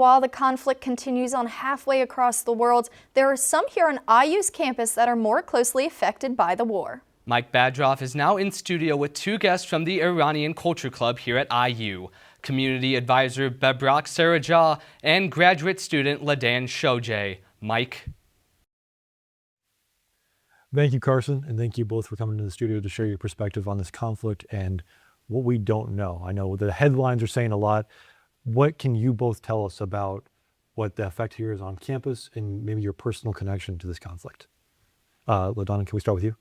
While the conflict continues on halfway across the world, there are some here on IU's campus that are more closely affected by the war. Mike Badroff is now in studio with two guests from the Iranian Culture Club here at IU, Community Advisor Bebrak Sarajah and graduate student Ladan Shojay. Mike. Thank you, Carson, and thank you both for coming to the studio to share your perspective on this conflict and what we don't know. I know the headlines are saying a lot. What can you both tell us about what the effect here is on campus and maybe your personal connection to this conflict? LaDonna, can we start with you?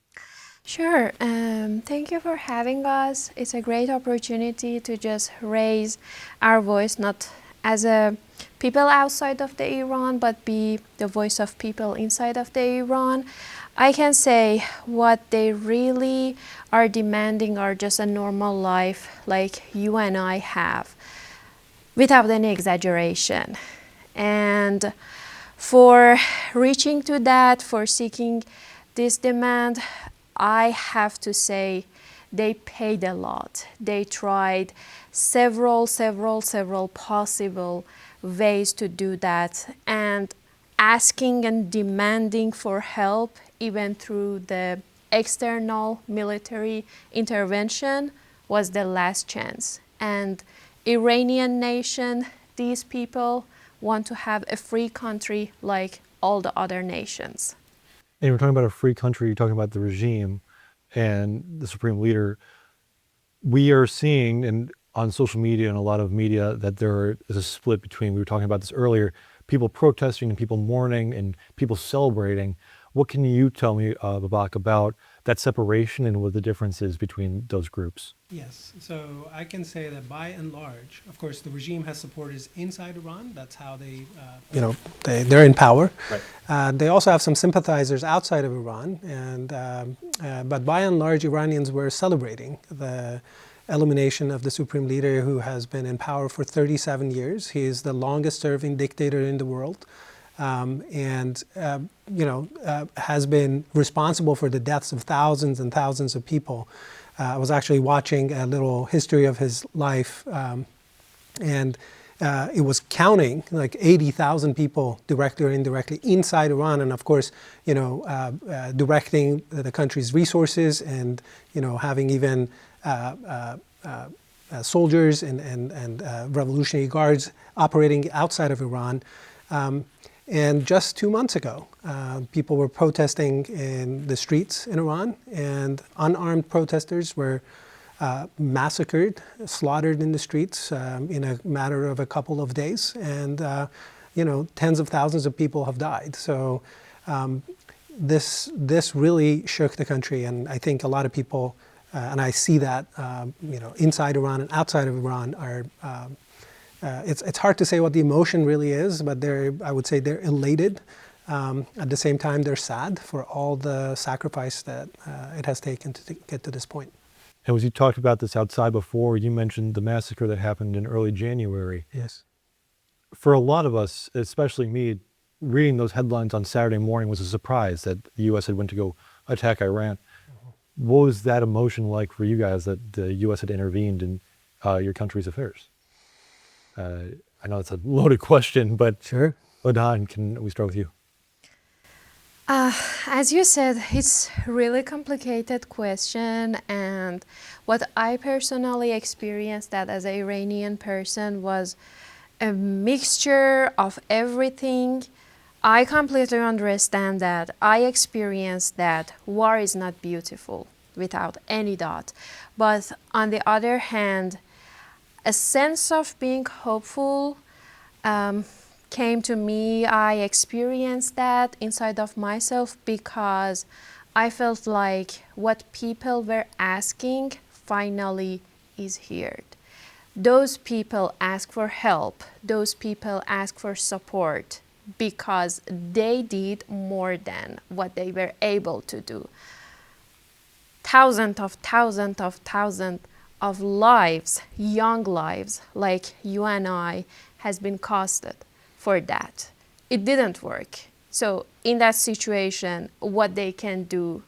Sure. Thank you for having us. It's a great opportunity to just raise our voice, not as a people outside of the Iran, but be the voice of people inside of the Iran. I can say what they really are demanding are just a normal life like you and I have, without any exaggeration. And for reaching to that, for seeking this demand, I have to say they paid a lot. They tried several possible ways to do that, and asking and demanding for help, even through the external military intervention, was the last chance. And Iranian nation, these people want to have a free country like all the other nations. And we're talking about a free country, you're talking about the regime and the supreme leader. We are seeing, and on social media and a lot of media, that there is a split between, we were talking about this earlier, people protesting and people mourning and people celebrating. What can you tell me, Babak, about that separation and what the difference is between those groups? Yes, so I can say that by and large, of course, the regime has supporters inside Iran. That's how they, they're in power. Right. They also have some sympathizers outside of Iran, and but by and large, Iranians were celebrating the elimination of the supreme leader who has been in power for 37 years. He is the longest-serving dictator in the world. Has been responsible for the deaths of thousands and thousands of people. I was actually watching a little history of his life, and it was counting like 80,000 people directly or indirectly inside Iran, and of course, directing the country's resources and, having even soldiers and revolutionary guards operating outside of Iran. And just 2 months ago, people were protesting in the streets in Iran, and unarmed protesters were massacred, slaughtered in the streets in a matter of a couple of days. And, tens of thousands of people have died. So this really shook the country. And I think a lot of people, and I see that, inside Iran and outside of Iran are it's hard to say what the emotion really is, but I would say they're elated. At the same time, they're sad for all the sacrifice that it has taken to get to this point. And as you talked about this outside before, you mentioned the massacre that happened in early January. Yes. For a lot of us, especially me, reading those headlines on Saturday morning was a surprise that the U.S. had went to go attack Iran. Mm-hmm. What was that emotion like for you guys that the U.S. had intervened in your country's affairs? I know it's a loaded question, but sure. Ladan, can we start with you? As you said, it's a really complicated question, and what I personally experienced that as an Iranian person was a mixture of everything. I completely understand that. I experienced that war is not beautiful, without any doubt. But on the other hand, a sense of being hopeful came to me. I experienced that inside of myself because I felt like what people were asking finally is heard. Those people ask for help. Those people ask for support because they did more than what they were able to do. Thousands of lives, young lives like you and I, has been costed for that. It didn't work. So in that situation, what they can do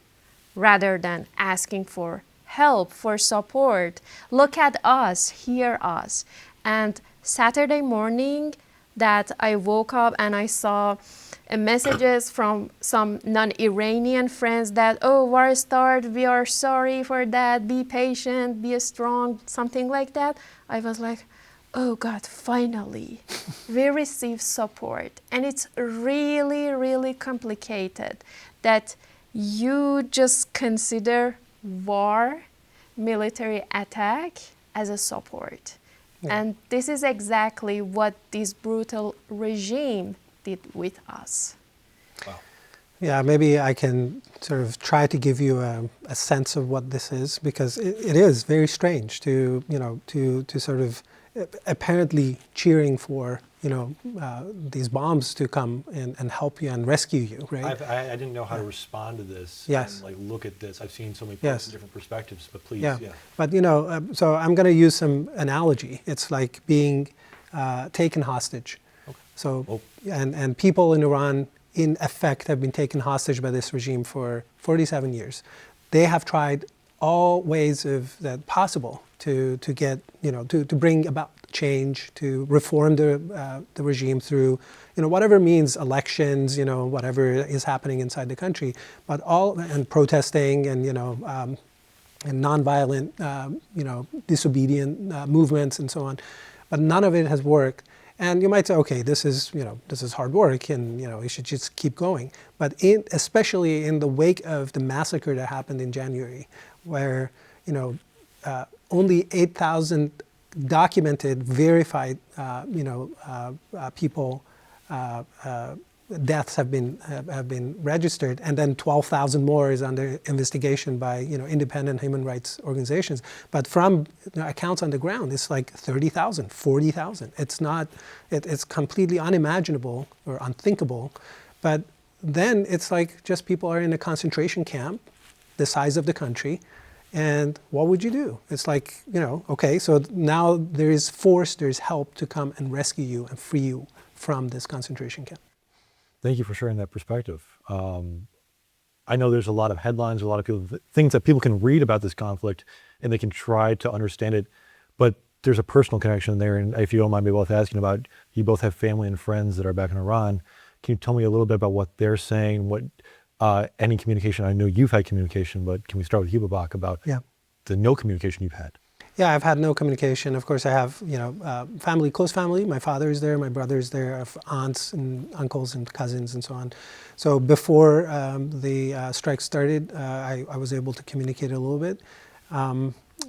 rather than asking for help, for support, look at us, hear us. And Saturday morning, that I woke up and I saw messages from some non-Iranian friends that, oh, war started, we are sorry for that, be patient, be strong, something like that. I was like, oh God, finally, we receive support. And it's really, really complicated that you just consider war, military attack as a support. Yeah. And this is exactly what this brutal regime did with us. Yeah, maybe I can sort of try to give you a sense of what this is, because it is very strange to, to sort of apparently cheering for, these bombs to come and help you and rescue you, right? I didn't know how to respond to this. Yes. And, like, look at this. I've seen so many Yes. different perspectives, but please, Yeah. yeah. But, so I'm going to use some analogy. It's like being taken hostage. Okay. So, Oh. and people in Iran, in effect, have been taken hostage by this regime for 47 years. They have tried all ways of that possible to get, to bring about change, to reform the regime through, whatever means, elections, whatever is happening inside the country, but and protesting and, and nonviolent, disobedient movements and so on. But none of it has worked. And you might say, okay, this is hard work, and you should just keep going. But especially in the wake of the massacre that happened in January, where only 8,000 documented, verified, people deaths have been registered, and then 12,000 more is under investigation by independent human rights organizations. But from accounts on the ground, it's like 30,000, 40,000. It's completely unimaginable or unthinkable. But then it's like just people are in a concentration camp, the size of the country, and what would you do? It's like, okay, so now there is force, there is help to come and rescue you and free you from this concentration camp. Thank you for sharing that perspective. I know there's a lot of headlines, a lot of people, things that people can read about this conflict, and they can try to understand it, but there's a personal connection there. And if you don't mind me both asking about, you both have family and friends that are back in Iran. Can you tell me a little bit about what they're saying, what any communication? I know you've had communication, but can we start with you, Babak, about the no communication you've had? Yeah, I've had no communication. Of course, I have, family, close family. My father is there, my brother is there, I have aunts and uncles and cousins and so on. So before the strike started, I was able to communicate a little bit.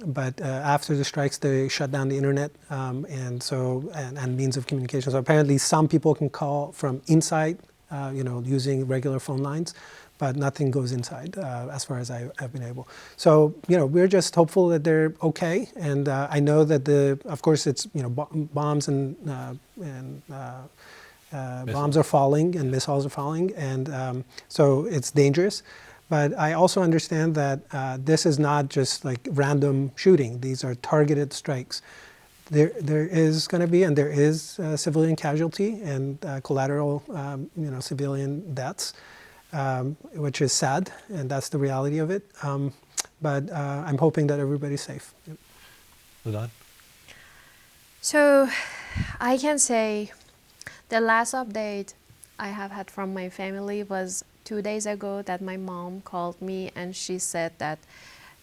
But after the strikes, they shut down the internet and means of communication. So apparently some people can call from inside, using regular phone lines, but nothing goes inside as far as I've been able. So, we're just hopeful that they're okay. And I know that of course it's, bombs and bombs are falling and missiles are falling. And so it's dangerous. But I also understand that this is not just like random shooting. These are targeted strikes. There is going to be, and there is civilian casualty and collateral, civilian deaths. Which is sad, and that's the reality of it. But I'm hoping that everybody's safe. Ladon? So I can say the last update I have had from my family was 2 days ago, that my mom called me and she said that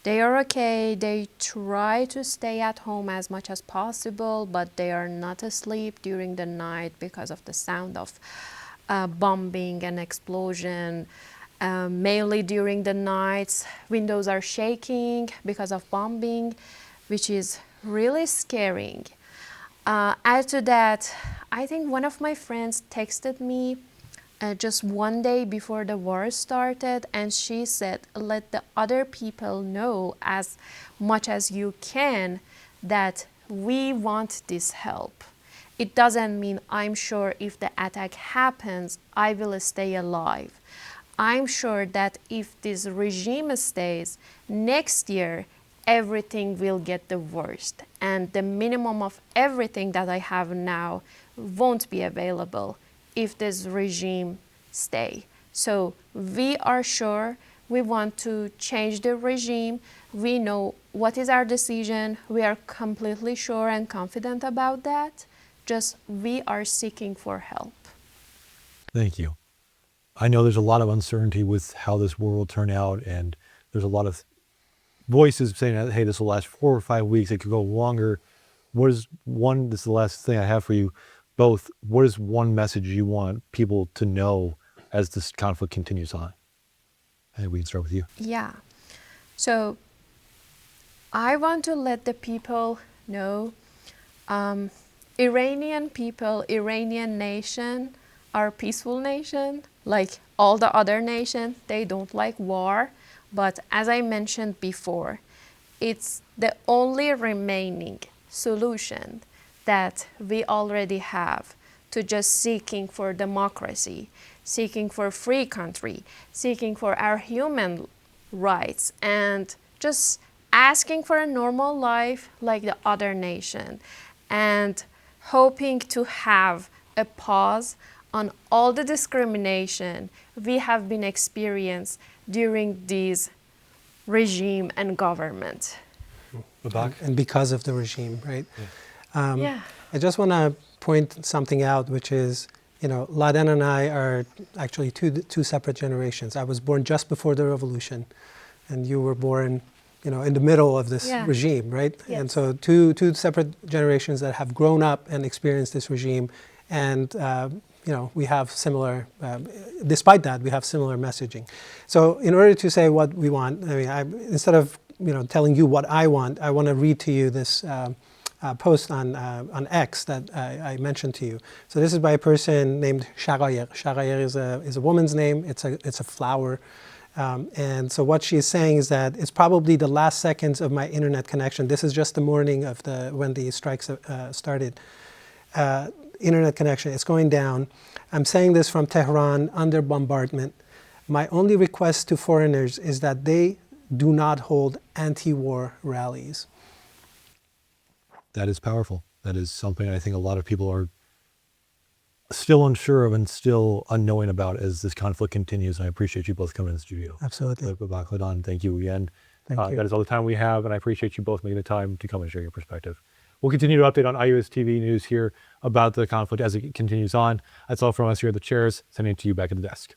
they are okay. They try to stay at home as much as possible, but they are not asleep during the night because of the sound of bombing and explosion. Mainly during the nights, windows are shaking because of bombing, which is really scaring. Add to that, I think one of my friends texted me just one day before the war started, and she said, let the other people know as much as you can that we want this help. It doesn't mean I'm sure if the attack happens, I will stay alive. I'm sure that if this regime stays, next year, everything will get the worst. And the minimum of everything that I have now won't be available if this regime stays. So we are sure we want to change the regime. We know what is our decision. We are completely sure and confident about that. just we are seeking for help. Thank you. I know there's a lot of uncertainty with how this war will turn out, and there's a lot of voices saying that, hey, this will last 4 or 5 weeks, it could go longer. This is the last thing I have for you both. What is one message you want people to know as this conflict continues on? I think we can start with you. Yeah. So I want to let the people know Iranian people, Iranian nation are a peaceful nation. Like all the other nations, they don't like war. But as I mentioned before, it's the only remaining solution that we already have to just seeking for democracy, seeking for a free country, seeking for our human rights, and just asking for a normal life like the other nation, and hoping to have a pause on all the discrimination we have been experienced during this regime and government. And because of the regime, right? Yeah. Yeah. I just want to point something out, which is, Laden and I are actually two separate generations. I was born just before the revolution, and you were born, in the middle of this Yeah. regime, right? Yes. And so two separate generations that have grown up and experienced this regime, and we have similar. Despite that, we have similar messaging. So, in order to say what we want, instead of telling you what I want to read to you this. Post on X that I mentioned to you. So this is by a person named Shaghayer. Shaghayer is a woman's name. It's a flower. And so what she is saying is that it's probably the last seconds of my internet connection. This is just the morning of when the strikes started. Internet connection, it's going down. I'm saying this from Tehran under bombardment. My only request to foreigners is that they do not hold anti-war rallies. That is powerful. That is something I think a lot of people are still unsure of and still unknowing about as this conflict continues. And I appreciate you both coming in the studio. Absolutely. Laden, thank you again. Thank you. That is all the time we have, and I appreciate you both making the time to come and share your perspective. We'll continue to update on IUSTV news here about the conflict as it continues on. That's all from us here at the chairs. Sending it to you back at the desk.